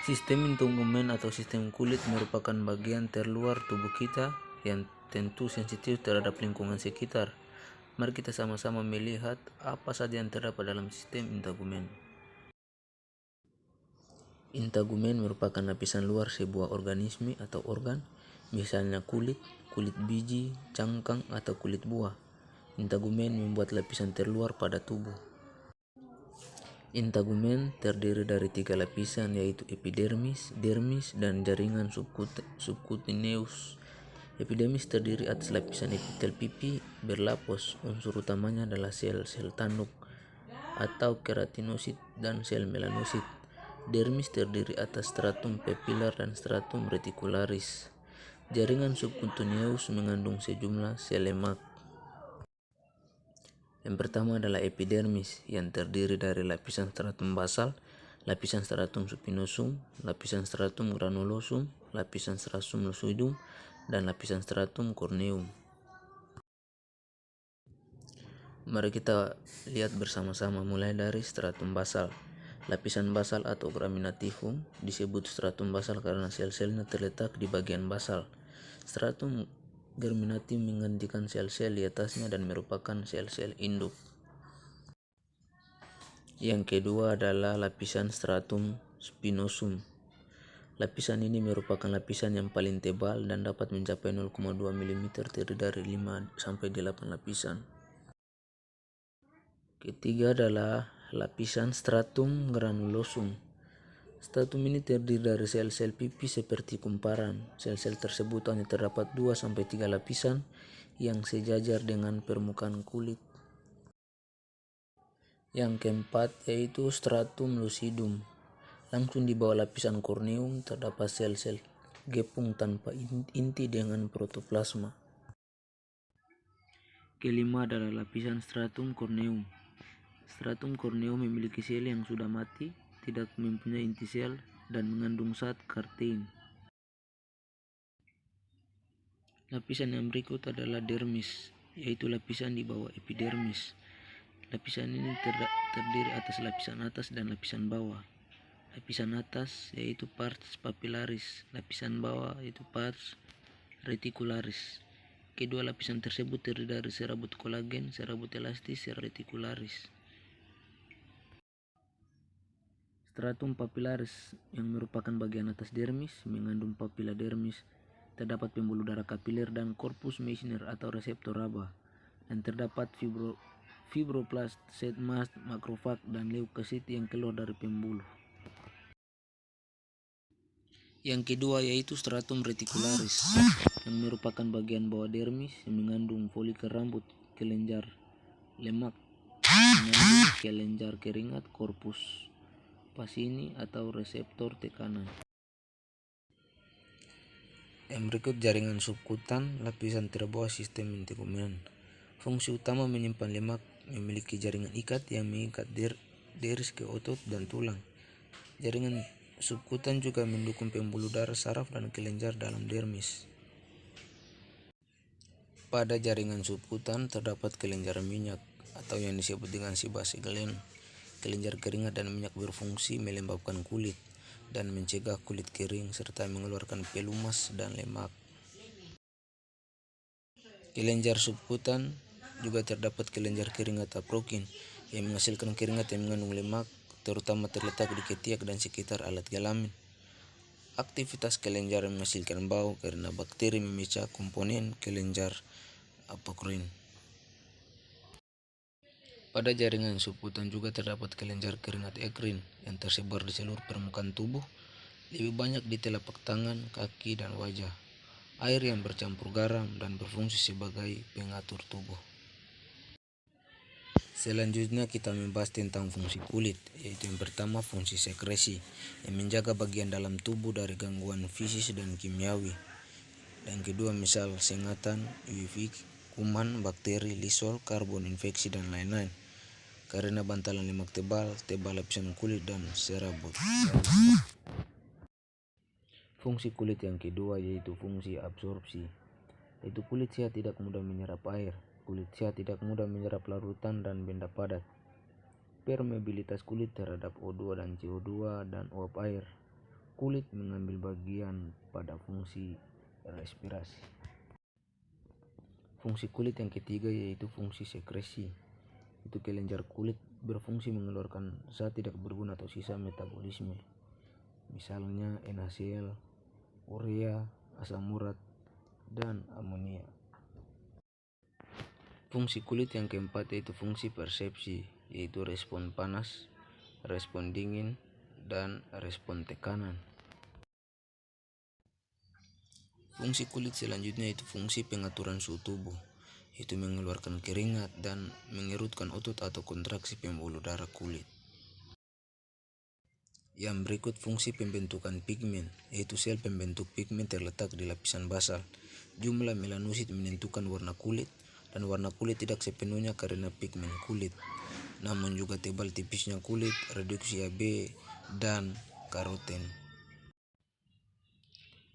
Sistem integumen atau sistem kulit merupakan bagian terluar tubuh kita yang tentu sensitif terhadap lingkungan sekitar. Mari kita sama-sama melihat apa saja yang terdapat dalam sistem integumen. Integumen merupakan lapisan luar sebuah organisme atau organ, misalnya kulit, kulit biji, cangkang, atau kulit buah. Integumen membuat lapisan terluar pada tubuh. Integumen terdiri dari 3 lapisan, yaitu epidermis, dermis, dan jaringan subcutaneous. Epidermis terdiri atas lapisan epitel pipi berlapis. Unsur utamanya adalah sel-sel tanduk atau keratinosit dan sel melanosit. Dermis terdiri atas stratum papilar dan stratum reticularis. Jaringan subcutaneous mengandung sejumlah sel lemak. Yang pertama adalah epidermis, yang terdiri dari lapisan stratum basal, lapisan stratum spinosum, lapisan stratum granulosum, lapisan stratum lucidum, dan lapisan stratum corneum. Mari kita lihat bersama-sama, mulai dari stratum basal. Lapisan basal atau graminativum disebut stratum basal karena sel-selnya terletak di bagian basal. Stratum germinatif menggantikan sel-sel di atasnya dan merupakan sel-sel induk. Yang kedua adalah lapisan stratum spinosum. Lapisan ini merupakan lapisan yang paling tebal dan dapat mencapai 0,2 mm, terdiri dari 5 sampai 8 lapisan. Ketiga adalah lapisan stratum granulosum. Stratum ini terdiri dari sel-sel pipi seperti kumparan. Sel-sel tersebut hanya terdapat 2 sampai 3 lapisan yang sejajar dengan permukaan kulit. Yang keempat yaitu stratum lucidum. Langsung di bawah lapisan corneum terdapat sel-sel gepung tanpa inti dengan protoplasma. Kelima adalah lapisan stratum corneum. Stratum corneum memiliki sel yang sudah mati, tidak mempunyai inti sel, dan mengandung zat kartein. Lapisan yang berikut adalah dermis, yaitu lapisan di bawah epidermis. Lapisan ini terdiri atas lapisan atas dan lapisan bawah. Lapisan atas yaitu pars papillaris, lapisan bawah yaitu pars reticularis. Kedua lapisan tersebut terdiri dari serabut kolagen, serabut elastis, reticularis. Stratum papillaris yang merupakan bagian atas dermis mengandung papilla dermis. Terdapat pembuluh darah kapiler dan corpus Meissner atau reseptor raba, dan terdapat fibroblast, set mast, makrofag, dan leukosit yang keluar dari pembuluh. Yang kedua yaitu stratum reticularis yang merupakan bagian bawah dermis yang mengandung folikel rambut, kelenjar lemak, mengandung kelenjar keringat, korpus Pacini atau reseptor tekanan. Yang berikut jaringan subkutan, lapisan terbawah sistem integumen. Fungsi utama menyimpan lemak, memiliki jaringan ikat yang mengikat deris ke otot dan tulang. Jaringan subkutan juga mendukung pembuluh darah saraf dan kelenjar dalam dermis. Pada jaringan subkutan terdapat kelenjar minyak atau yang disebut dengan sebase gland. Kelenjar keringat dan minyak berfungsi melembabkan kulit dan mencegah kulit kering serta mengeluarkan pelumas dan lemak. Kelenjar subkutan juga terdapat kelenjar keringat apocrine yang menghasilkan keringat yang mengandung lemak, terutama terletak di ketiak dan sekitar alat kelamin. Aktivitas kelenjar menghasilkan bau karena bakteri memecah komponen kelenjar apocrine. Pada jaringan subkutan juga terdapat kelenjar keringat ekrin yang tersebar di seluruh permukaan tubuh, lebih banyak di telapak tangan, kaki, dan wajah. Air yang bercampur garam dan berfungsi sebagai pengatur tubuh. Selanjutnya kita membahas tentang fungsi kulit, yaitu yang pertama fungsi sekresi yang menjaga bagian dalam tubuh dari gangguan fisik dan kimiawi. Dan kedua misal sengatan, UV, kuman, bakteri, lisol, karbon, infeksi, dan lain-lain. Karena bantalan lemak tebal lapisan kulit dan serabut. Fungsi kulit yang kedua yaitu fungsi absorpsi. Yaitu kulit sehat tidak mudah menyerap air. Kulit sehat tidak mudah menyerap larutan dan benda padat. Permeabilitas kulit terhadap O2 dan CO2 dan uap air. Kulit mengambil bagian pada fungsi respirasi. Fungsi kulit yang ketiga yaitu fungsi sekresi. Itu kelenjar kulit berfungsi mengeluarkan zat tidak berguna atau sisa metabolisme, misalnya NaCl, urea, asam urat, dan amonia. Fungsi kulit yang keempat yaitu fungsi persepsi, yaitu respon panas, respon dingin, dan respon tekanan. Fungsi kulit selanjutnya yaitu fungsi pengaturan suhu tubuh, yaitu mengeluarkan keringat dan mengerutkan otot atau kontraksi pembuluh darah kulit. Yang berikut fungsi pembentukan pigmen, yaitu sel pembentuk pigmen terletak di lapisan basal. Jumlah melanosit menentukan warna kulit, dan warna kulit tidak sepenuhnya karena pigmen kulit, namun juga tebal tipisnya kulit, reduksi AB, dan karoten.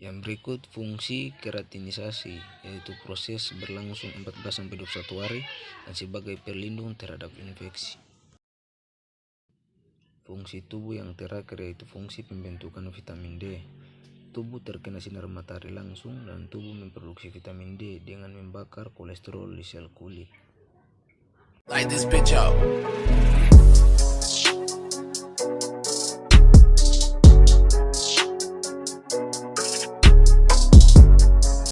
Yang berikut fungsi keratinisasi, yaitu proses berlangsung 14-21 hari dan sebagai perlindung terhadap infeksi. Fungsi tubuh yang terakhir yaitu fungsi pembentukan vitamin D. Tubuh terkena sinar matahari langsung dan tubuh memproduksi vitamin D dengan membakar kolesterol di sel kulit. Light this bitch up.